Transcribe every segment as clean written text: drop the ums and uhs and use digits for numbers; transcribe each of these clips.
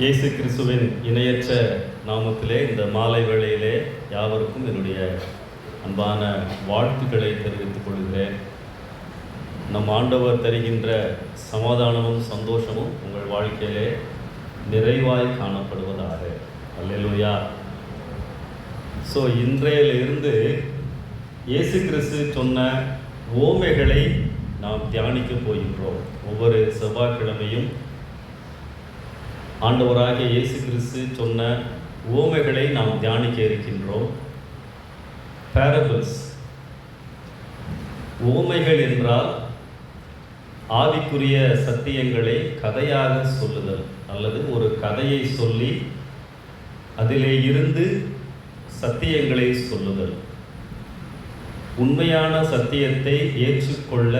இயேசு கிறிஸ்துவின் இணையற்ற நாமத்திலே இந்த மாலை வேளையிலே யாவருக்கும் என்னுடைய அன்பான வாழ்த்துக்களை தெரிவித்துக் கொள்கிறேன். நம் ஆண்டவர் தருகின்ற சமாதானமும் சந்தோஷமும் உங்கள் வாழ்க்கையிலே நிறைவாய் காணப்படுவதாக. அல்லேலூயா. ஸோ இன்றையிலிருந்து இயேசு கிறிஸ்து சொன்ன ஓமைகளை நாம் தியானிக்க போகின்றோம். ஒவ்வொரு செவ்வாய்க்கிழமையும் ஆண்டவராகிய இயேசு கிறிஸ்து சொன்ன ஓமைகளை நாம் தியானிக்க இருக்கின்றோம். பேரபிள்ஸ், ஓமைகள் என்றால் ஆவிக்குரிய சத்தியங்களை கதையாக சொல்லுதல், அல்லது ஒரு கதையை சொல்லி அதிலே இருந்து சத்தியங்களை சொல்லுதல். உண்மையான சத்தியத்தை ஏற்றுக்கொள்ள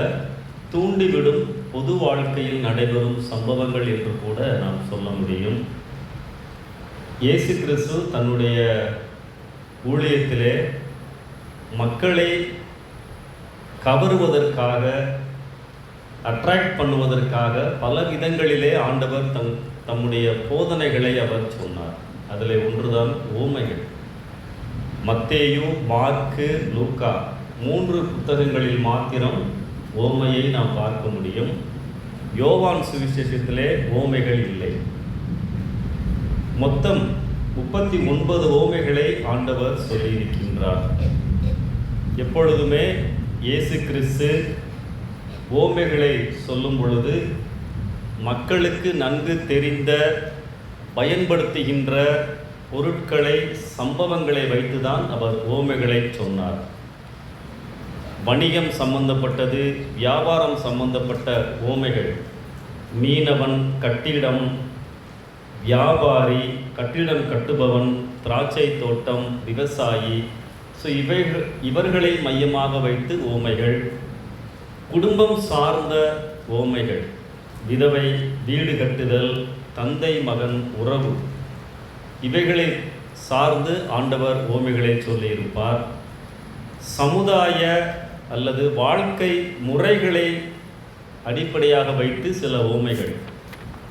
தூண்டிவிடும் பொது வாழ்க்கையில் நடைபெறும் சம்பவங்கள் என்று கூட நாம் சொல்ல முடியும். இயேசு கிறிஸ்து தன்னுடைய ஊழியத்திலே மக்களை கவருவதற்காக, அட்ராக்ட் பண்ணுவதற்காக பல விதங்களிலே ஆண்டவர் தம்முடைய போதனைகளை அவர் சொன்னார். அதில் ஒன்றுதான் ஓமைகள். மத்தேயு, மார்க்கு, லூக்கா 3 புத்தகங்களில் மாத்திரம் ஓமையை நாம் பார்க்க முடியும். யோவான் சுவிசேஷத்திலே ஓமைகள் இல்லை. மொத்தம் 39 ஓமைகளை ஆண்டவர் சொல்லியிருக்கின்றார். எப்பொழுதுமே இயேசு கிறிஸ்து ஓமைகளை சொல்லும் பொழுது மக்களுக்கு நன்கு தெரிந்த, பயன்படுத்துகின்ற பொருட்களை, சம்பவங்களை வைத்துதான் அவர் ஓமைகளை சொன்னார். வணிகம் சம்பந்தப்பட்டது, வியாபாரம் சம்பந்தப்பட்ட ஓமைகள். மீனவன், கட்டிடம், வியாபாரி, கட்டிடம் கட்டுபவன், திராட்சை தோட்டம், விவசாயி. ஸோ இவர்களை மையமாக வைத்து ஓமைகள். குடும்பம் சார்ந்த ஓமைகள், விதவை, வீடு கட்டுதல், தந்தை மகன் உறவு, இவைகளை சார்ந்து ஆண்டவர் ஓமைகளை சொல்லியிருப்பார். சமுதாய அல்லது வாழ்க்கை முறைகளை அடிப்படையாக வைத்து சில ஓமைகள்.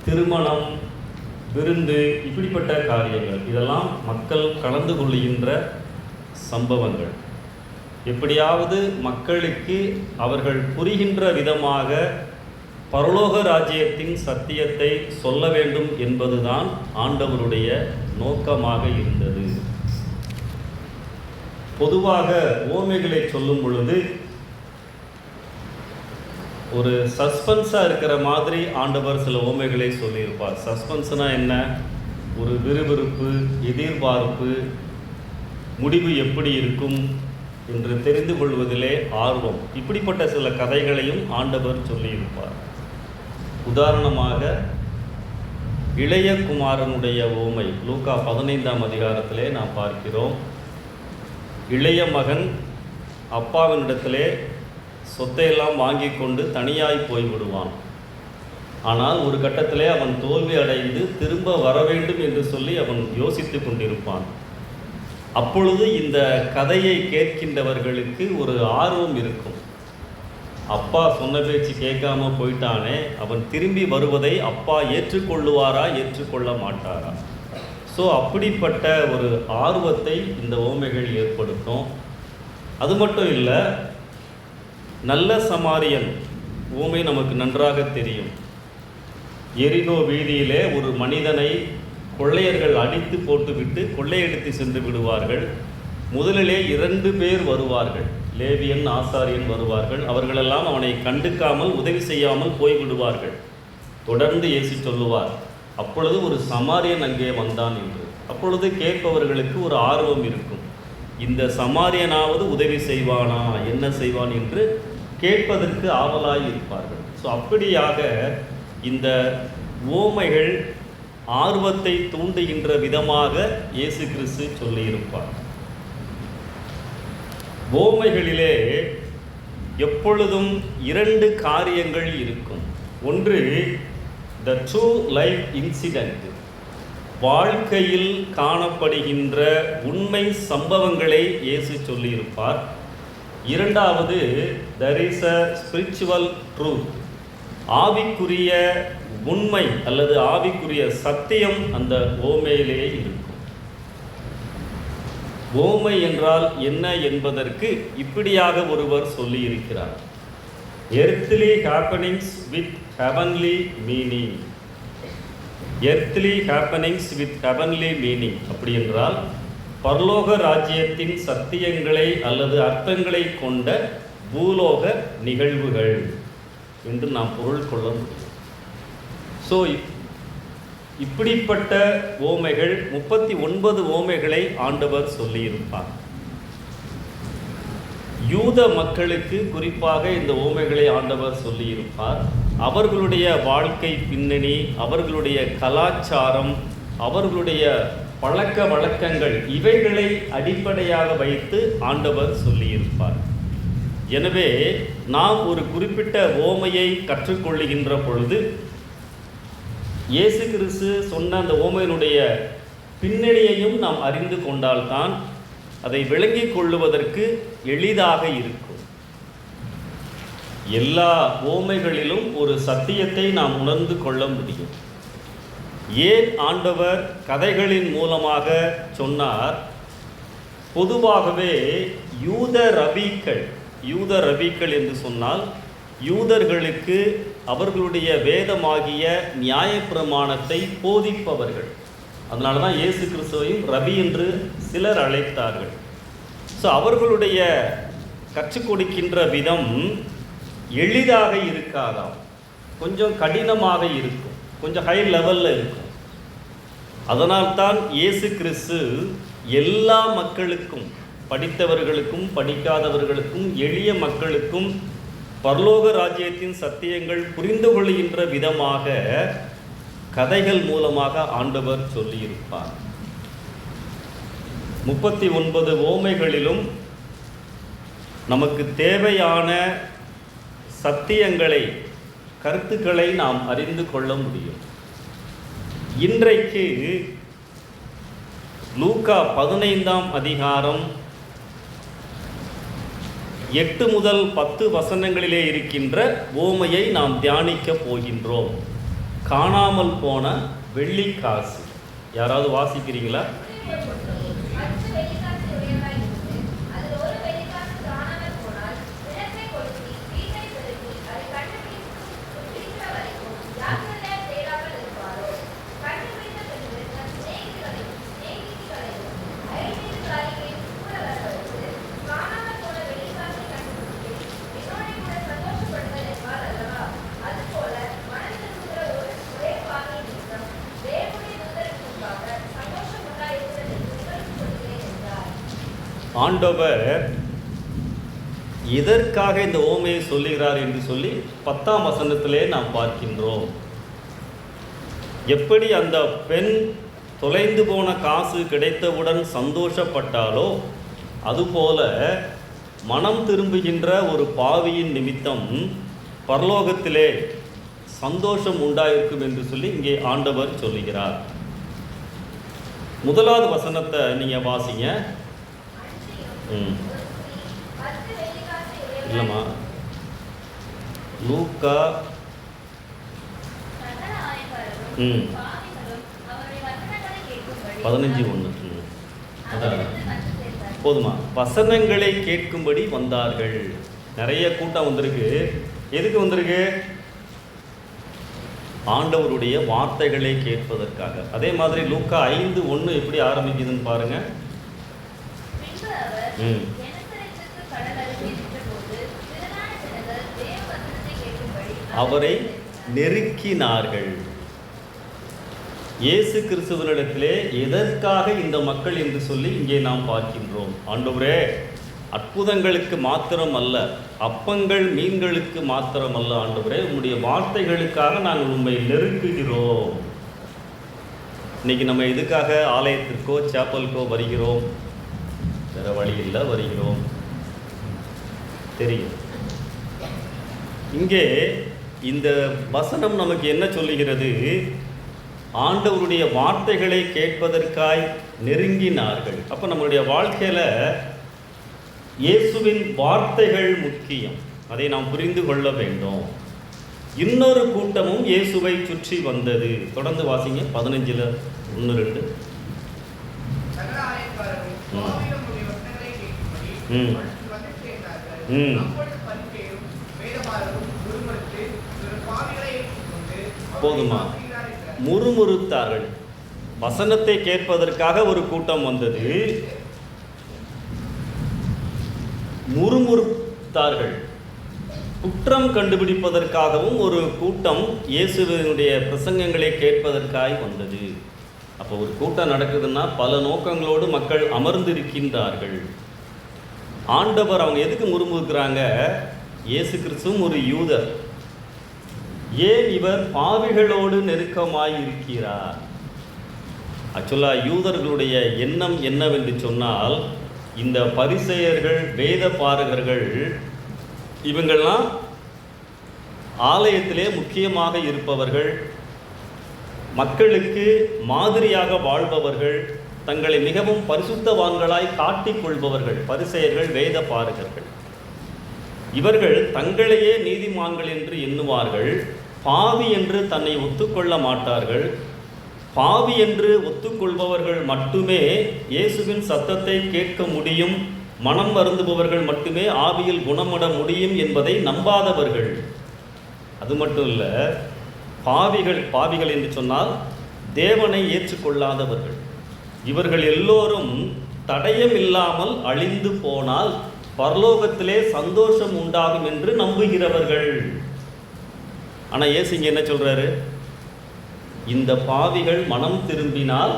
திருமணம், விருந்து, இப்படிப்பட்ட காரியங்கள், இதெல்லாம் மக்கள் கலந்து கொள்கின்ற சம்பவங்கள். எப்படியாவது மக்களுக்கு அவர்கள் புரிகின்ற விதமாக பரலோக ராஜ்யத்தின் சத்தியத்தை சொல்ல வேண்டும் என்பதுதான் ஆண்டவருடைய நோக்கமாக இருந்தது. பொதுவாக ஓமைகளை சொல்லும் பொழுது ஒரு சஸ்பென்ஸாக இருக்கிற மாதிரி ஆண்டவர் சில ஓமைகளை சொல்லியிருப்பார். சஸ்பென்ஸ்னால் என்ன? ஒரு விறுவிறுப்பு, எதிர்பார்ப்பு, முடிவு எப்படி இருக்கும் என்று தெரிந்து கொள்வதிலே ஆர்வம். இப்படிப்பட்ட சில கதைகளையும் ஆண்டவர் சொல்லியிருப்பார். உதாரணமாக இளைய குமாரனுடைய ஓமை லூக்கா 15ஆம் அதிகாரத்திலே நாம் பார்க்கிறோம். இளைய மகன் அப்பாவினிடத்திலே சொத்தையெல்லாம் வாங்கி கொண்டு தனியாய் போய்விடுவான். ஆனால் ஒரு கட்டத்திலே அவன் தோல்வி அடைந்து திரும்ப வர வேண்டும் என்று சொல்லி அவன் யோசித்து கொண்டிருப்பான். அப்பொழுது இந்த கதையை கேட்கின்றவர்களுக்கு ஒரு ஆர்வம் இருக்கும். அப்பா சொன்ன பேச்சு கேட்காம போயிட்டானே, அவன் திரும்பி வருவதை அப்பா ஏற்றுக்கொள்ளுவாரா, ஏற்றுக்கொள்ள மாட்டாரா? ஸோ அப்படிப்பட்ட ஒரு ஆர்வத்தை இந்த ஓமைகள் ஏற்படுத்தும். அது மட்டும் இல்லை, நல்ல சமாரியன் ஓமை நமக்கு நன்றாக தெரியும். எரிகோ வீதியிலே ஒரு மனிதனை கொள்ளையர்கள் அடித்து போட்டுவிட்டு கொள்ளையடித்து சென்று விடுவார்கள். முதலிலே 2 பேர் வருவார்கள், லேவியன், ஆசாரியன் வருவார்கள். அவர்களெல்லாம் அவனை கண்டுக்காமல், உதவி செய்யாமல் போய்விடுவார்கள். தொடர்ந்து இயேசு சொல்லுவார், அப்பொழுது ஒரு சமாரியன் அங்கே வந்தான் என்று. அப்பொழுது கேட்பவர்களுக்கு ஒரு ஆர்வம் இருக்கும், இந்த சமாரியனாவது உதவி செய்வானா, என்ன செய்வான் என்று கேட்பதற்கு ஆவலாய் இருப்பார்கள். ஸோ அப்படியாக இந்த ஓமைகள் ஆர்வத்தை தூண்டுகின்ற விதமாக இயேசு கிறிஸ்து சொல்லியிருப்பார். ஓமைகளிலே எப்பொழுதும் 2 காரியங்கள் இருக்கும். ஒன்று த ட்ரூ லைஃப் இன்சிடென்ட், வாழ்க்கையில் காணப்படுகின்ற உண்மை சம்பவங்களை இயேசு சொல்லியிருப்பார். இரண்டாவது, there is a spiritual truth, ஆவிக்குரிய உண்மை அல்லது ஆவிக்குரிய சத்தியம் அந்த ஓமையிலே இருக்கும். ஓமை என்றால் என்ன என்பதற்கு இப்படியாக ஒருவர் சொல்லியிருக்கிறார். Earthly happenings with heavenly meaning. Earthly happenings with heavenly meaning அப்படி என்றால் பரலோக ராஜ்யத்தின் சத்தியங்களை அல்லது அர்த்தங்களை கொண்ட பூலோக நிகழ்வுகள் என்று நாம் பொருள் கொள்ள முடியும். ஸோ இப்படிப்பட்ட ஓமைகள் 39 ஓமைகளை ஆண்டவர் சொல்லியிருப்பார். யூத மக்களுக்கு குறிப்பாக இந்த ஓமைகளை ஆண்டவர் சொல்லியிருப்பார். அவர்களுடைய வாழ்க்கை பின்னணி, அவர்களுடைய கலாச்சாரம், அவர்களுடைய பழக்க வழக்கங்கள், இவைகளை அடிப்படையாக வைத்து ஆண்டவர் சொல்லியிருப்பார். எனவே நாம் ஒரு குறிப்பிட்ட ஓமையை கற்றுக்கொள்ளுகின்ற பொழுது இயேசு கிறிஸ்து சொன்ன அந்த ஓமையினுடைய பின்னணியையும் நாம் அறிந்து கொண்டால்தான் அதை விளங்கிக் கொள்ளுவதற்கு எளிதாக இருக்கும். எல்லா ஓமைகளிலும் ஒரு சத்தியத்தை நாம் உணர்ந்து கொள்ள முடியும். ஏன் ஆண்டவர் கதைகளின் மூலமாக சொன்னார்? பொதுவாகவே யூத ரபிக்கள் என்று சொன்னால் யூதர்களுக்கு அவர்களுடைய வேதமாகிய நியாயப்பிரமாணத்தை போதிப்பவர்கள். அதனால தான் இயேசு கிறிஸ்துவையும் ரபி என்று சிலர் அழைத்தார்கள். ஸோ அவர்களுடைய கற்றுக் கொடுக்கின்ற விதம் எளிதாக இருக்காதாம், கொஞ்சம் கடினமாக இருக்கும், கொஞ்சம் ஹை லெவலில் இருக்கும். அதனால்தான் இயேசு கிறிஸ்து எல்லா மக்களுக்கும், படித்தவர்களுக்கும் படிக்காதவர்களுக்கும் எளிய மக்களுக்கும் பரலோக ராஜ்யத்தின் சத்தியங்கள் புரிந்து கொள்கின்ற விதமாக கதைகள் மூலமாக ஆண்டவர் சொல்லியிருப்பார். 39 ஓமைகளிலும் நமக்கு தேவையான சத்தியங்களை, கருத்துக்களை நாம் அறிந்து கொள்ள முடியும். இன்றைக்கு லூக்கா 15ஆம் அதிகாரம் 8 முதல் 10 வசனங்களிலே இருக்கின்ற ஓமையை நாம் தியானிக்க போகின்றோம். காணாமல் போன வெள்ளிக்காசு. யாராவது வாசிக்கிறீங்களா? ஆண்டவர் எதற்காக இந்த ஓமையை சொல்லுகிறார் என்று சொல்லி 10ஆம் வசனத்திலே நாம் பார்க்கின்றோம். எப்படி அந்த பெண் தொலைந்து போன காசு கிடைத்தவுடன் சந்தோஷப்பட்டாலோ, அதுபோல மனம் திரும்புகின்ற ஒரு பாவியின் நிமித்தம் பரலோகத்திலே சந்தோஷம் உண்டாயிருக்கும் என்று சொல்லி இங்கே ஆண்டவர் சொல்லுகிறார். 1வது வசனத்தை நீங்கள் வாசிங்க. இல்லைம்மா, லூக்கா 15:1. அதான் போதுமா? வசனங்களை கேட்கும்படி வந்தார்கள். நிறைய கூட்டம் வந்திருக்கு. எதுக்கு வந்திருக்கு? ஆண்டவருடைய வார்த்தைகளை கேட்பதற்காக. அதே மாதிரி லூக்கா 5:1 எப்படி ஆரம்பிக்குதுன்னு பாருங்க. அவரை நெருக்கினார்கள். இயேசு கிறிஸ்துவனிடத்திலே எதற்காக இந்த மக்கள் என்று சொல்லி இங்கே நாம் பார்க்கின்றோம். ஆண்டவரே, அற்புதங்களுக்கு மாத்திரம் அல்ல, அப்பங்கள் மீன்களுக்கு மாத்திரம் அல்ல, ஆண்டவரே உம்முடைய வார்த்தைகளுக்காக நாங்கள் உண்மை நெருக்குகிறோம். இன்னைக்கு நம்ம எதுக்காக ஆலயத்திற்கோ சாப்பலுக்கோ வருகிறோம்? வேற வழி இல்லை, வருகிறோம், தெரியும். இங்கே இந்த வசனம் நமக்கு என்ன சொல்லுகிறது? ஆண்டவருடைய வார்த்தைகளை கேட்பதற்காய் நெருங்கினார்கள். அப்போ நம்மளுடைய வாழ்க்கையில் இயேசுவின் வார்த்தைகள் முக்கியம். அதை நாம் புரிந்து கொள்ள வேண்டும். இன்னொரு கூட்டமும் இயேசுவை சுற்றி வந்தது. தொடர்ந்து வாசிங்க 15ல் 1-2. போதுமா? முறுமுறுத்தார்கள். வசனத்தை கேட்பதற்காக ஒரு கூட்டம் வந்தது, முறுமுறுத்தார்கள். குற்றம் கண்டுபிடிப்பதற்காகவும் ஒரு கூட்டம் இயேசுவினுடைய பிரசங்கங்களை கேட்பதற்காக வந்தது. அப்போ ஒரு கூட்டம் நடக்குதுன்னா பல நோக்கங்களோடு மக்கள் அமர்ந்திருக்கின்றார்கள். ஆண்டவர் அவங்க எதுக்கு முறுமுறுக்கிறாங்க? இயேசு கிறிஸ்துவும் ஒரு யூதர். ஏன் இவர் பாவிகளோடு நெருக்கமாய் இருக்கிறார்? ஆக்சுவலாக யூதர்களுடைய எண்ணம் என்னவென்று சொன்னால், இந்த பரிசேயர்கள், வேத பாரகர்கள், இவங்கள்லாம் ஆலயத்திலே முக்கியமாக இருப்பவர்கள், மக்களுக்கு மாதிரியாக வாழ்பவர்கள், தங்களை மிகவும் பரிசுத்தவான்களாய் காட்டிக்கொள்பவர்கள் பரிசேயர்கள், வேத பாரகர்கள். இவர்கள் தங்களையே நீதிமான்கள் என்று எண்ணுவார்கள். பாவி என்று தன்னை ஒத்துக்கொள்ள மாட்டார்கள். பாவி என்று ஒத்துக்கொள்பவர்கள் மட்டுமே இயேசுவின் சத்தத்தை கேட்க முடியும், மனம் வருந்துபவர்கள் மட்டுமே ஆவியில் குணமட முடியும் என்பதை நம்பாதவர்கள். அது மட்டும் இல்லை, பாவிகள் என்று சொன்னால் தேவனை ஏற்றுக்கொள்ளாதவர்கள். இவர்கள் எல்லோரும் தடயம் இல்லாமல் அழிந்து போனால் பரலோகத்திலே சந்தோஷம் உண்டாகும் என்று நம்புகிறவர்கள். ஆனால் இயேசு இங்கே என்ன சொல்றாரு? இந்த பாவிகள் மனம் திரும்பினால்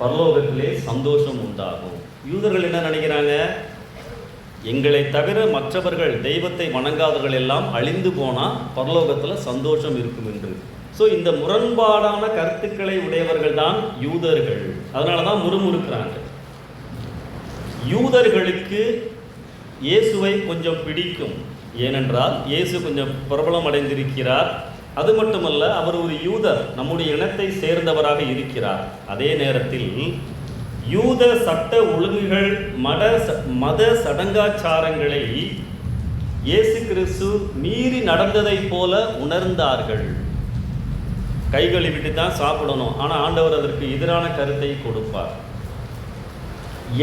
பரலோகத்திலே சந்தோஷம் உண்டாகும். யூதர்கள் என்ன நினைக்கிறாங்க? எங்களை தவிர மற்றவர்கள், தெய்வத்தை வணங்காதவர்கள் எல்லாம் அழிந்து போனால் பரலோகத்தில் சந்தோஷம் இருக்கும் என்று. ஸோ இந்த முரண்பாடான கருத்துக்களை உடையவர்கள் தான் யூதர்கள். அதனால தான் முறுமுறுக்கிறாங்க. யூதர்களுக்கு இயேசுவை கொஞ்சம் பிடிக்கும். ஏனென்றால் இயேசு கொஞ்சம் பிரபலம் அடைந்திருக்கிறார். அது மட்டுமல்ல, அவர் ஒரு யூதர், நம்முடைய இனத்தை சேர்ந்தவராக இருக்கிறார். அதே நேரத்தில் யூத சட்ட ஒழுங்குகள், மத சடங்காச்சாரங்களை இயேசு கிறிஸ்து மீறி நடந்ததை போல உணர்ந்தார்கள். கைகளை விட்டு தான் சாப்பிடணும், ஆனால் ஆண்டவர் அதற்கு எதிரான கருத்தை கொடுப்பார்.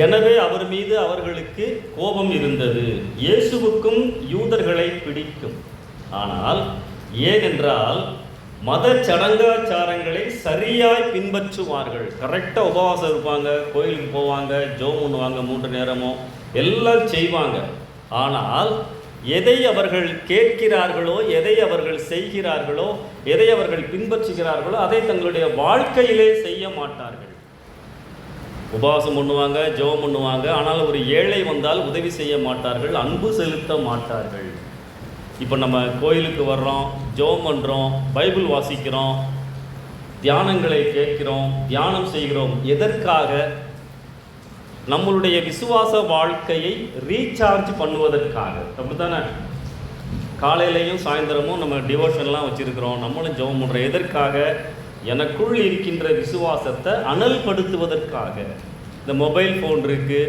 எனவே அவர் மீது அவர்களுக்கு கோபம் இருந்தது. இயேசுவுக்கும் யூதர்களை பிடிக்கும். ஆனால் ஏனென்றால் மத சடங்காச்சாரங்களை சரியாய் பின்பற்றுவார்கள். கரெக்டாக உபவாசம் இருப்பாங்க, கோயிலுக்கு போவாங்க, ஜெபம் பண்ணுவாங்க, 3 நேரமும் எல்லாம் செய்வாங்க. ஆனால் எதை அவர்கள் கேட்கிறார்களோ, எதை அவர்கள் செய்கிறார்களோ, எதை அவர்கள் பின்பற்றுகிறார்களோ அதை தங்களுடைய வாழ்க்கையிலே செய்ய மாட்டார்கள். உபவாசம் பண்ணுவாங்க, ஜெபம் பண்ணுவாங்க, ஆனால் ஒரு ஏழை வந்தால் உதவி செய்ய மாட்டார்கள், அன்பு செலுத்த மாட்டார்கள். இப்போ நம்ம கோயிலுக்கு வர்றோம், ஜெபம் பண்ணுறோம், பைபிள் வாசிக்கிறோம், தியானங்களை கேட்கிறோம், தியானம் செய்கிறோம். எதற்காக? நம்மளுடைய விசுவாச வாழ்க்கையை ரீசார்ஜ் பண்ணுவதற்காக. அப்படி தானே? காலையிலையும் சாயந்தரமும் நம்ம டிவோஷன்லாம் வச்சுருக்கிறோம், நம்மளும் ஜெபம் பண்ணுறோம். எதற்காக? எனக்குள் இருக்கின்ற விசுவாசத்தை அனல்படுத்துவதற்காக. இந்த மொபைல் ஃபோன் இருக்குது,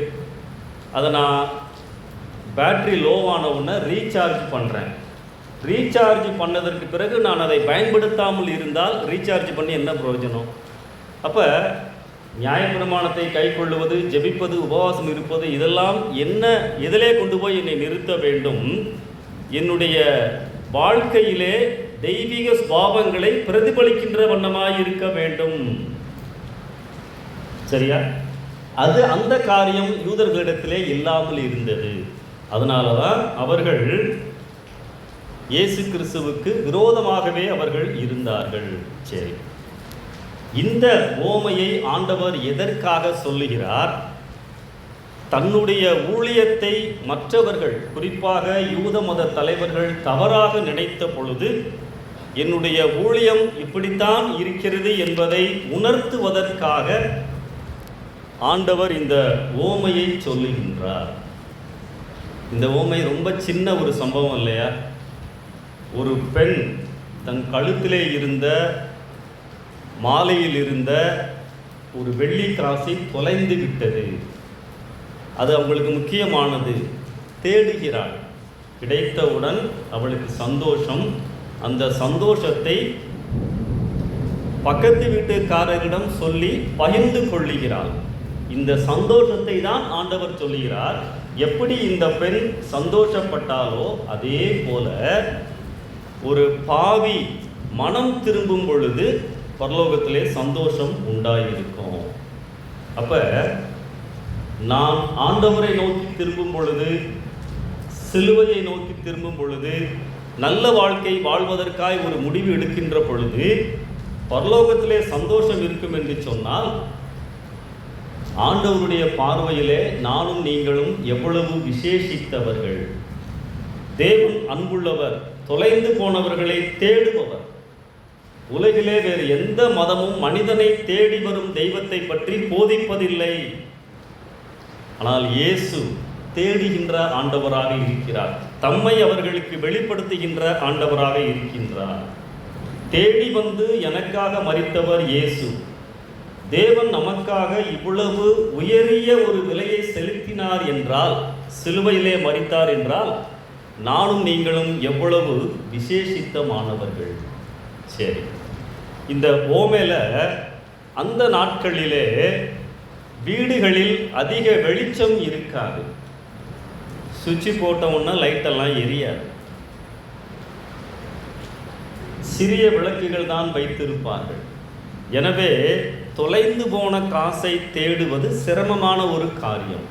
அதை நான் பேட்ரி லோவான உடனே ரீசார்ஜ் பண்ணுறேன். ரீசார்ஜ் பண்ணதற்கு பிறகு நான் அதை பயன்படுத்தாமல் இருந்தால் ரீசார்ஜ் பண்ணி என்ன பிரயோஜனம்? அப்போ நியாயப்பிரமாணத்தை கை கொள்ளுவது, ஜெபிப்பது, உபவாசம் இருப்பது, இதெல்லாம் என்ன, எதிலே கொண்டு போய் என்னை நிறுத்த வேண்டும்? என்னுடைய வாழ்க்கையிலே தெய்வீக சுபாவங்களை பிரதிபலிக்கின்ற வண்ணமாய் இருக்க வேண்டும். சரியா? அது அந்த காரியம் யூதர்களிடத்திலே இல்லாமல் இருந்தது. அதனால தான் அவர்கள் இயேசு கிறிஸ்துவுக்கு விரோதமாகவே அவர்கள் இருந்தார்கள். சரி, இந்த ஓமையை ஆண்டவர் எதற்காக சொல்லுகிறார்? தன்னுடைய ஊழியத்தை மற்றவர்கள், குறிப்பாக யூத மத தலைவர்கள் தவறாக நினைத்த பொழுது என்னுடைய ஊழியம் இப்படித்தான் இருக்கிறது என்பதை உணர்த்துவதற்காக ஆண்டவர் இந்த ஓமையை சொல்லுகின்றார். இந்த ஓமை ரொம்ப சின்ன ஒரு சம்பவம் இல்லையா? ஒரு பெண் தன் கழுத்திலே இருந்த மாலையில் இருந்த ஒரு வெள்ளி காசை தொலைந்து விட்டது. அது அவங்களுக்கு முக்கியமானது. தேடுகிறாள். கிடைத்தவுடன் அவளுக்கு சந்தோஷம். அந்த சந்தோஷத்தை பக்கத்து வீட்டுக்காரரிடம் சொல்லி பகிர்ந்து கொள்ளுகிறாள். இந்த சந்தோஷத்தை தான் ஆண்டவர் சொல்லுகிறார். எப்படி இந்த பெண் சந்தோஷப்பட்டாலோ அதே போல ஒரு பாவி மனம் திரும்பும் பொழுது பரலோகத்திலே சந்தோஷம் உண்டாயிருக்கும். அப்ப நாம் ஆண்டவரை நோக்கி திரும்பும் பொழுது, சிலுவையை நோக்கி திரும்பும் பொழுது, நல்ல வாழ்க்கை வாழ்வதற்காய் ஒரு முடிவு எடுக்கின்ற பொழுது பரலோகத்திலே சந்தோஷம் இருக்கும் என்று சொன்னால், ஆண்டவருடைய பார்வையிலே நானும் நீங்களும் எவ்வளவு விசேஷித்தவர்கள். தேவன் அன்புள்ளவர், தொலைந்து போனவர்களை தேடுபவர். உலகிலே வேறு எந்த மதமும் மனிதனை தேடி வரும் தெய்வத்தை பற்றி போதிப்பதில்லை. ஆனால் இயேசு தேடுகின்ற ஆண்டவராக இருக்கிறார். தம்மை அவர்களுக்கு வெளிப்படுத்துகின்ற ஆண்டவராக இருக்கின்றார். தேடி வந்து எனக்காக மரித்தவர் இயேசு. தேவன் நமக்காக இவ்வளவு உயரிய ஒரு விலையை செலுத்தினார் என்றால், சிலுவையிலே மரித்தார் என்றால், நானும் நீங்களும் எவ்வளவு விசேஷித்தமானவர்கள். சரி, இந்த ஓமையில அந்த நாட்களிலே வீடுகளில் அதிக வெளிச்சம் இருக்காது. சுவிட்சு போட்டவுடனே லைட்டெல்லாம் எரியாது. சிறிய விளக்குகள் தான் வைத்திருப்பார்கள். எனவே தொலைந்து போன காசை தேடுவது சிரமமான ஒரு காரியம்.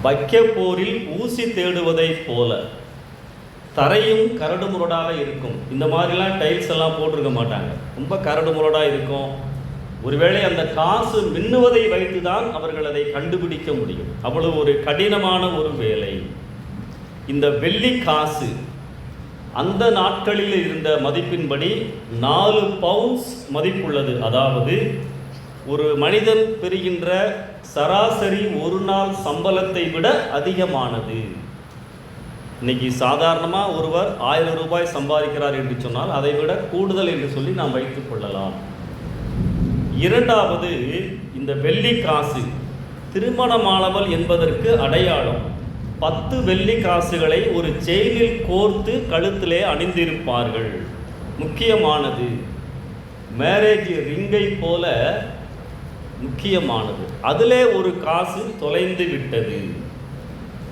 வைக்கப்போரில் ஊசி தேடுவதை போல தரையும் கரடுமுரடாக இருக்கும். இந்த மாதிரிலாம் டைல்ஸ் எல்லாம் போட்டிருக்க மாட்டாங்க. ரொம்ப கரடுமுரடாக இருக்கும். ஒருவேளை அந்த காசு மின்னுவதை வைத்து தான் அவர்கள் அதை கண்டுபிடிக்க முடியும். அவ்வளவு ஒரு கடினமான ஒரு வேலை. இந்த வெள்ளி காசு அந்த நாட்களில் இருந்த மதிப்பின்படி 4 பவுண்ட்ஸ் மதிப்புள்ளது. அதாவது ஒரு மனிதன் பெறுகின்ற சராசரி ஒரு நாள் சம்பளத்தை விட அதிகமானது. இன்னைக்கு சாதாரணமாக ஒருவர் 1000 ரூபாய் சம்பாதிக்கிறார் என்று சொன்னால் அதை விட கூடுதல் என்று சொல்லி நாம் வைத்துக் கொள்ளலாம். இரண்டாவது, இந்த வெள்ளி காசு திருமணமானவள் என்பதற்கு அடையாளம். 10 வெள்ளி காசுகளை ஒரு செயினில் கோர்த்து கழுத்திலே அணிந்திருப்பார்கள். முக்கியமானது, மேரேஜ் ரிங்கை போல முக்கியமானது. அதிலே ஒரு காசு தொலைந்து விட்டது.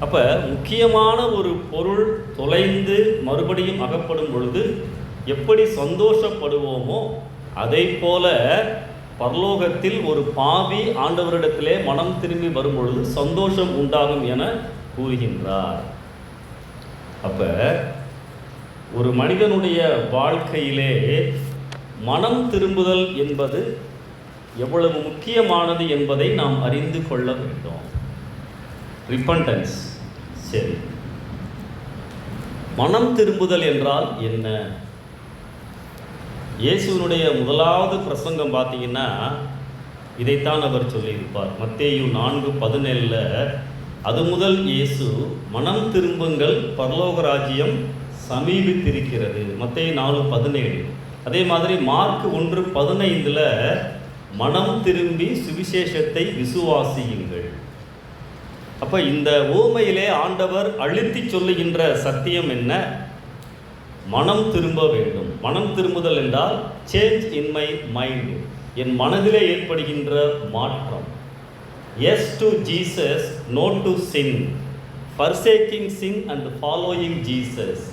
அப்போ முக்கியமான ஒரு பொருள் தொலைந்து மறுபடியும் அகப்படும் பொழுது எப்படி சந்தோஷப்படுவோமோ அதை போல பரலோகத்தில் ஒரு பாவி ஆண்டவரிடத்திலே மனம் திரும்பி வரும் பொழுது சந்தோஷம் உண்டாகும் என கூறுகின்றார். அப்ப ஒரு மனிதனுடைய வாழ்க்கையிலே மனம் திரும்புதல் என்பது எவ்வளவு முக்கியமானது என்பதை நாம் அறிந்து கொள்ள வேண்டும். ரிப்பன்டன்ஸ். சரி, மனம் திரும்புதல் என்றால் என்ன? இயேசுவினுடைய முதலாவது பிரசங்கம் பார்த்தீங்கன்னா இதைத்தான் அவர் சொல்லியிருப்பார். மத்தேயு 4:17 அது முதல் இயேசு மனம் திரும்புங்கள், பரலோக ராஜ்யம் சமீபித்திருக்கிறது. மத்தேயு 4:17. அதே மாதிரி மார்க் 1:15 மனம் திரும்பி சுவிசேஷத்தை விசுவாசியுங்கள். அப்ப இந்த ஓமையிலே ஆண்டவர் அழுத்தி சொல்லுகின்ற சத்தியம் என்ன? மனம் திரும்ப வேண்டும். மனம் திரும்புதல் என்றால் சேஞ்ச் இன் மை மைண்ட், என் மனதிலே ஏற்படுகின்ற மாற்றம். Yes to Jesus, no to sin, forsaking sin and following Jesus.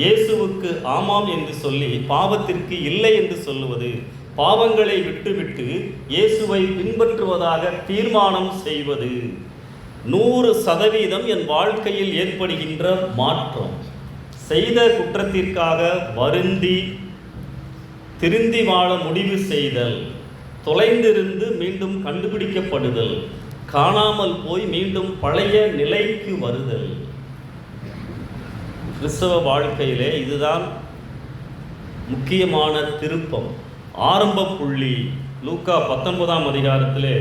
இயேசுவுக்கு ஆமாம் என்று சொல்லி பாவத்திற்கு இல்லை என்று சொல்லுவது, பாவங்களை விட்டுவிட்டு இயேசுவை பின்பற்றுவதாக தீர்மானம் செய்வது. 100% என் வாழ்க்கையில் ஏற்படுகின்ற மாற்றம். செய்த குற்றத்திற்காக வருந்தி திருந்தி வாழ முடிவு செய்தல், தொலைந்திருந்து மீண்டும் கண்டுபிடிக்கப்படுதல், காணாமல் போய் மீண்டும் பழைய நிலைக்கு வருதல். கிறிஸ்தவ வாழ்க்கையிலே இதுதான் முக்கியமான திருப்பம், ஆரம்ப புள்ளி. லூக்கா 19ஆம் அதிகாரத்திலே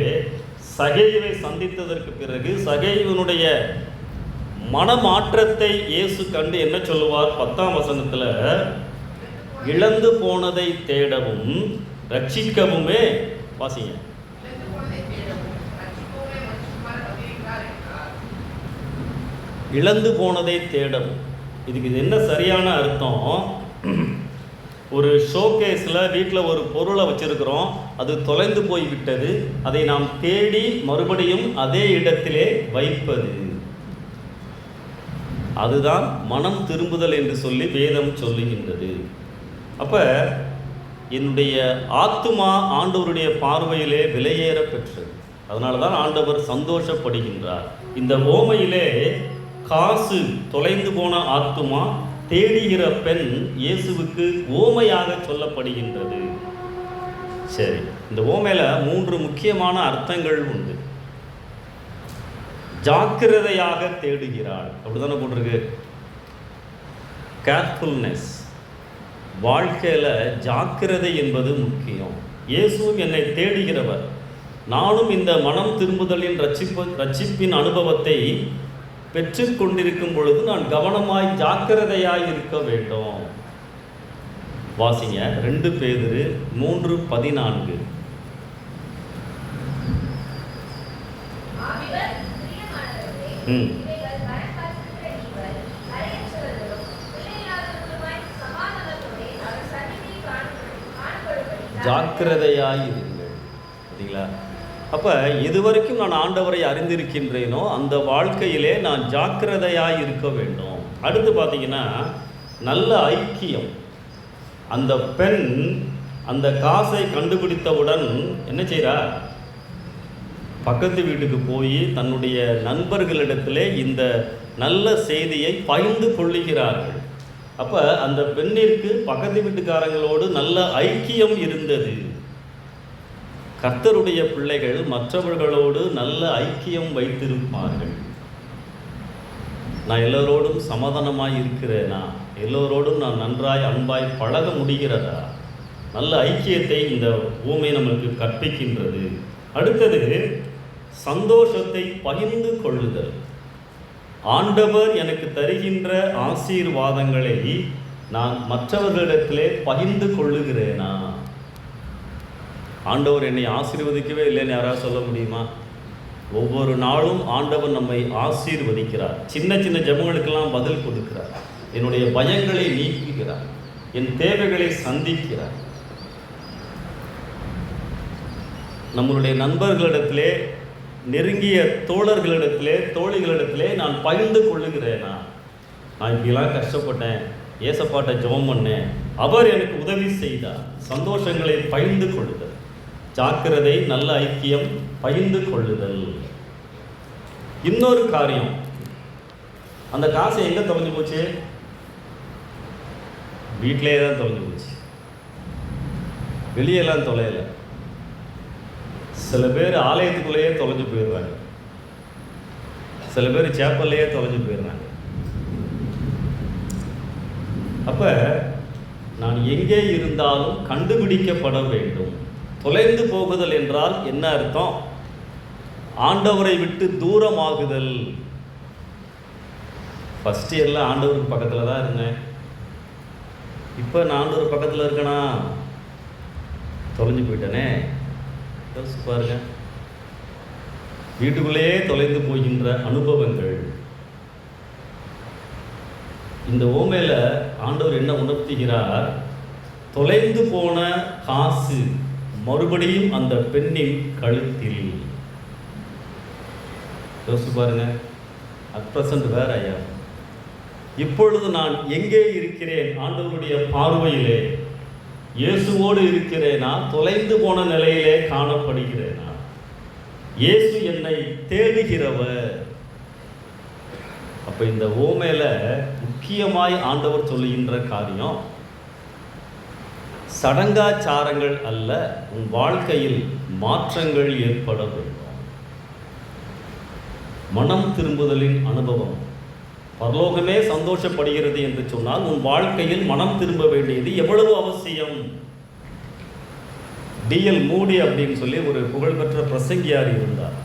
சகேயுவை சந்தித்ததற்கு பிறகு சகேயுவனுடைய மனமாற்றத்தை இயேசு கண்டு என்ன சொல்லுவார்? 10ஆம் வசனத்தில், இழந்து போனதை தேடவும் ரட்சிக்கவுமே, வாசிங்க, இழந்து போனதை தேடவும். இதுக்கு இது என்ன சரியான அர்த்தம்? ஒரு ஷோகேஸில் வீட்டில் ஒரு பொருளை வச்சிருக்கிறோம், அது தொலைந்து போய்விட்டது, அதை நாம் தேடி மறுபடியும் அதே இடத்திலே வைப்பது, அதுதான் மனம் திரும்புதல் என்று சொல்லி வேதம் சொல்லுகின்றது. அப்போ என்னுடைய ஆத்துமா ஆண்டவருடைய பார்வையிலே விலையேற பெற்றது. அதனால தான் ஆண்டவர் சந்தோஷப்படுகின்றார். இந்த ஓமையிலே காசு தொலைந்து போன ஆத்துமா, தேடுகிற பெண் இயேசுவுக்கு ஓமையாக சொல்லப்படுகின்றது. சரி, இந்த ஓமையில 3 முக்கியமான அர்த்தங்கள் உண்டு. ஜாக்கிரதையாக தேடுகிறாள், அப்படிதானே போட்டிருக்கு. கேர்ஃபுல்னஸ், வாழ்க்கையில் ஜாக்கிரதை என்பது முக்கியம். இயேசுவும் என்னை தேடுகிறவர். நானும் இந்த மனம் திரும்புதலின் ரட்சிப்பின் அனுபவத்தை பெற்றுக்கொண்டிருக்கும் பொழுது நான் கவனமாய் ஜாக்கிரதையாய் இருக்க வேண்டும். வாசிங்க 2 பேதுரு 3:14. ஜாக்கிரதையாயிருங்கள். சரிங்களா? அப்போ எதுவரைக்கும் நான் ஆண்டவரை அறிந்திருக்கின்றேனோ அந்த வாழ்க்கையிலே நான் ஜாக்கிரதையாக இருக்க வேண்டும். அடுத்து பார்த்தீங்கன்னா நல்ல ஐக்கியம். அந்த பெண் அந்த காசை கண்டுபிடித்தவுடன் என்ன செய்கிறா? பக்கத்து வீட்டுக்கு போய் தன்னுடைய நண்பர்களிடத்திலே இந்த நல்ல செய்தியை பகிர்ந்து கொள்ளுகிறார்கள். அப்போ அந்த பெண்ணிற்கு பக்கத்து வீட்டுக்காரங்களோடு நல்ல ஐக்கியம் இருந்தது. கர்த்தருடைய பிள்ளைகள் மற்றவர்களோடு நல்ல ஐக்கியம் வைத்திருப்பார்கள். நான் எல்லோரோடும் சமாதானமாய் இருக்கிறேனா? எல்லோரோடும் நான் நன்றாய் அன்பாய் பழக முடிகிறதா? நல்ல ஐக்கியத்தை இந்த ஊமை நமக்கு கற்பிக்கின்றது. அடுத்தது சந்தோஷத்தை பகிர்ந்து கொள்ளுதல். ஆண்டவர் எனக்கு தருகின்ற ஆசீர்வாதங்களை நான் மற்றவர்களிடத்திலே பகிர்ந்து கொள்ளுகிறேனா? ஆண்டவர் என்னை ஆசீர்வதிக்கவே இல்லைன்னு யாராவது சொல்ல முடியுமா? ஒவ்வொரு நாளும் ஆண்டவர் நம்மை ஆசீர்வதிக்கிறார். சின்ன சின்ன ஜெபங்களுக்கெல்லாம் பதில் கொடுக்கிறார். என்னுடைய பயங்களை நீக்குகிறார். என் தேவைகளை சந்திக்கிறார். நம்மளுடைய நண்பர்களிடத்திலே, நெருங்கிய தோழர்களிடத்திலே, தோழிகளிடத்திலே நான் பகிர்ந்து கொள்ளுகிறேனா? நான் இப்படிலாம் கஷ்டப்பட்டேன், ஏசப்பாட்ட ஜெபம் பண்ணேன், அவர் எனக்கு உதவி செய்தார். சந்தோஷங்களை பகிர்ந்து கொள்ளுதல், ஜாக்கிரதை, நல்ல ஐக்கியம், பகிர்ந்து கொள்ளுதல். இன்னொரு காரியம், அந்த காசை எங்கே தொலைஞ்சு போச்சு? வீட்டிலே தான் தொலைஞ்சு போச்சு, வெளியெல்லாம் தொலையலை. சில பேர் ஆலயத்துக்குள்ளேயே தொலைஞ்சு போயிடுறாங்க, சில பேர் சேப்பல்லையே தொலைஞ்சு போயிடுறாங்க. அப்போ நான் எங்கே இருந்தாலும் கண்டுபிடிக்கப்பட வேண்டும். தொலைந்து போகுதல் என்றால் என்ன அர்த்தம்? ஆண்டவரை விட்டு தூரமாகுதல். ஃபஸ்ட் இயரில் ஆண்டவருக்கு பக்கத்தில் தான் இருந்தேன், இப்போ நான் ஆண்டவர் பக்கத்தில் இருக்கேனா? தொலைஞ்சு போயிட்டேனே. யோசிச்சு பாருங்க, வீட்டுக்குள்ளேயே தொலைந்து போகின்ற அனுபவங்கள். இந்த ஓமையில ஆண்டவர் என்ன உணர்த்துகிறார்? தொலைந்து போன காசு மறுபடியும் அந்த பெண்ணின் கழுத்தில். யோசிச்சு பாருங்க, அட் பிரசன்ட் வேற ஐயா. இப்பொழுது நான் எங்கே இருக்கிறேன்? ஆண்டவருடைய பார்வையிலே இயேசுவோடு இருக்கிறேனா? தொலைந்து போன நிலையிலே காணப்படுகிறேனா? இயேசு என்னை தேடுகிறவர். அப்ப இந்த ஓமையில முக்கியமாய் ஆண்டவர் சொல்லுகின்ற காரியம், சடங்காச்சாரங்கள் அல்ல, உன் வாழ்க்கையில் மாற்றங்கள் ஏற்பட வேண்டும். மனம் திரும்புதலின் அனுபவம். பரலோகமே சந்தோஷப்படுகிறது என்று சொன்னால் உன் வாழ்க்கையில் மனம் திரும்ப வேண்டியது எவ்வளவு அவசியம். D.L. மூடி அப்படின்னு சொல்லி ஒரு புகழ்பெற்ற பிரசங்கியார் இருந்தார்.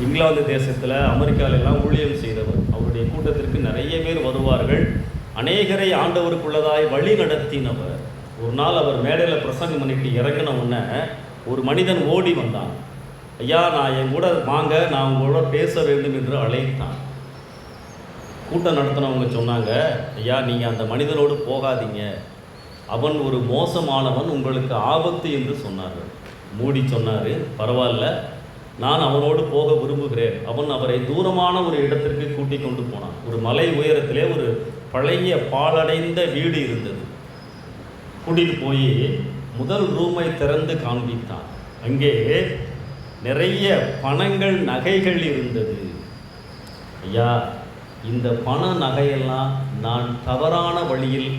இங்கிலாந்து தேசத்தில், அமெரிக்காவிலெல்லாம் ஊழியம் செய்தவர். அவருடைய கூட்டத்திற்கு நிறைய பேர் வருவார்கள். அநேகரை ஆண்டவருக்குள்ளதாய் வழி நடத்தினவர். ஒரு நாள் அவர் மேடையில் பிரசங்கம் பண்ணிட்டு இறங்கின உடனே ஒரு மனிதன் ஓடி வந்தான். ஐயா, நான் என் கூட வாங்க, நான் உங்களோட பேச வேண்டும் என்று அழைத்தான். கூட்டம் நடத்தினவங்க சொன்னாங்க, ஐயா நீங்கள் அந்த மனிதனோடு போகாதீங்க, அவன் ஒரு மோசமானவன், உங்களுக்கு ஆபத்து என்று சொன்னார்கள். மூடி சொன்னார், பரவாயில்ல, நான் அவனோடு போக விரும்புகிறேன். அவன் அவரை தூரமான ஒரு இடத்திற்கு கூட்டி கொண்டு போனான். ஒரு மலை உயரத்திலே ஒரு பழைய பாழடைந்த வீடு இருந்தது. கூட்டிகிட்டு போய் முதல் ரூமை திறந்து காண்பித்தான். அங்கே நிறைய பணங்கள், நகைகள் இருந்தது. ஐயா, இந்த பண நகையெல்லாம் நான் தவறான வழியில்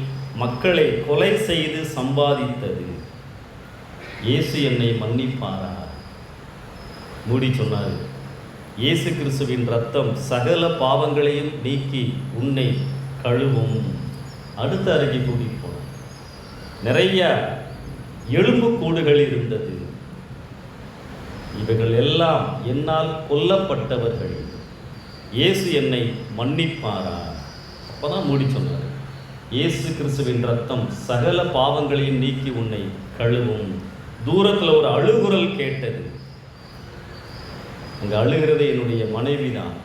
மக்களை கொலை செய்து சம்பாதித்தது. இயேசு என்னை மன்னிப்பாரா? மூடி சொன்னார், இயேசு கிறிஸ்துவின் இரத்தம் சகல பாவங்களையும் நீக்கி உன்னை கழுவும். அடுத்த அறைக்கு கூட்டிட்டு போனோம். நிறைய எலும்பு கூடுகள் இருந்தது. இவைகள் எல்லாம் என்னால் கொல்லப்பட்டவர்கள். இயேசு என்னை மன்னிப்பாரா? அப்பதான் மூடி சொன்னார், இயேசு கிறிஸ்துவின் இரத்தம் சகல பாவங்களையும் நீக்கி உன்னை கழுவும். தூரத்தில் ஒரு அழுகுரல் கேட்டது. அங்கே அழுகிறது என்னுடைய மனைவி தான்.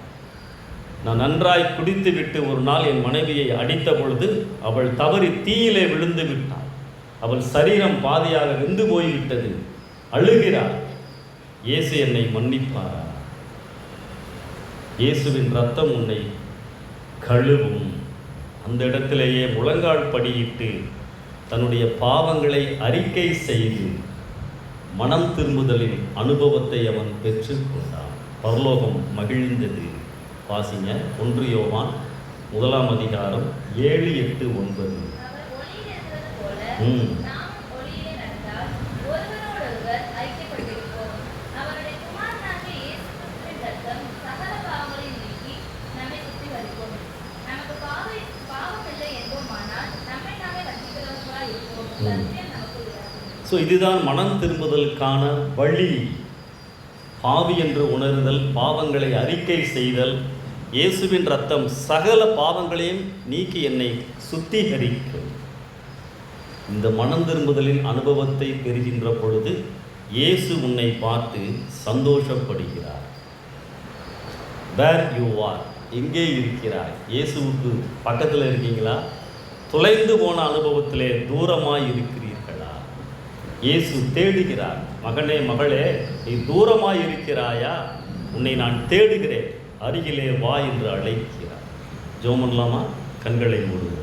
நான் நன்றாய் குடித்து விட்டு ஒரு நாள் என் மனைவியை அடித்த பொழுது அவள் தவறி தீயிலே விழுந்து விட்டாள். அவள் சரீரம் பாதியாக வெந்து போய்விட்டது. அழுகிறாள். இயேசு என்னை மன்னிப்பாரா? இயேசுவின் இரத்தம் உன்னை கழுவும். அந்த இடத்திலேயே முழங்கால் படியிட்டு தன்னுடைய பாவங்களை அறிக்கை செய்து மனம் திரும்புதலின் அனுபவத்தை அவன் பெற்றுக்கொண்டான். பரலோகம் மகிழ்ந்தது. வாசிங்க, 1 யோவான் 1 அதிகாரம் 7, 8, 9. ஸோ இதுதான் மனம் திரும்புதலுக்கான வழி. பாவி என்று உணர்தல், பாவங்களை அறிக்கை செய்தல். இயேசுவின் இரத்தம் சகல பாவங்களையும் நீக்கி என்னை சுத்திகரிக்கும். இந்த மனம் திரும்புதலின் அனுபவத்தை பெறுகின்ற பொழுது இயேசு உன்னை பார்த்து சந்தோஷப்படுகிறார். வேர் யூ ஆர், எங்கே இருக்கிறாய்? இயேசுவுக்கு பக்கத்தில் இருக்கீங்களா? தொலைந்து போன அனுபவத்திலே தூரமாய் இருக்கிறீர்களா? இயேசு தேடுகிறார். மகனே, மகளே, நீ தூரமாய் இருக்கிறாயா? உன்னை நான் தேடுகிறேன், அருகிலே வா என்று அழைக்கிறார். ஜெபம் பண்ணலாமா? கண்களை மூடுவோம்.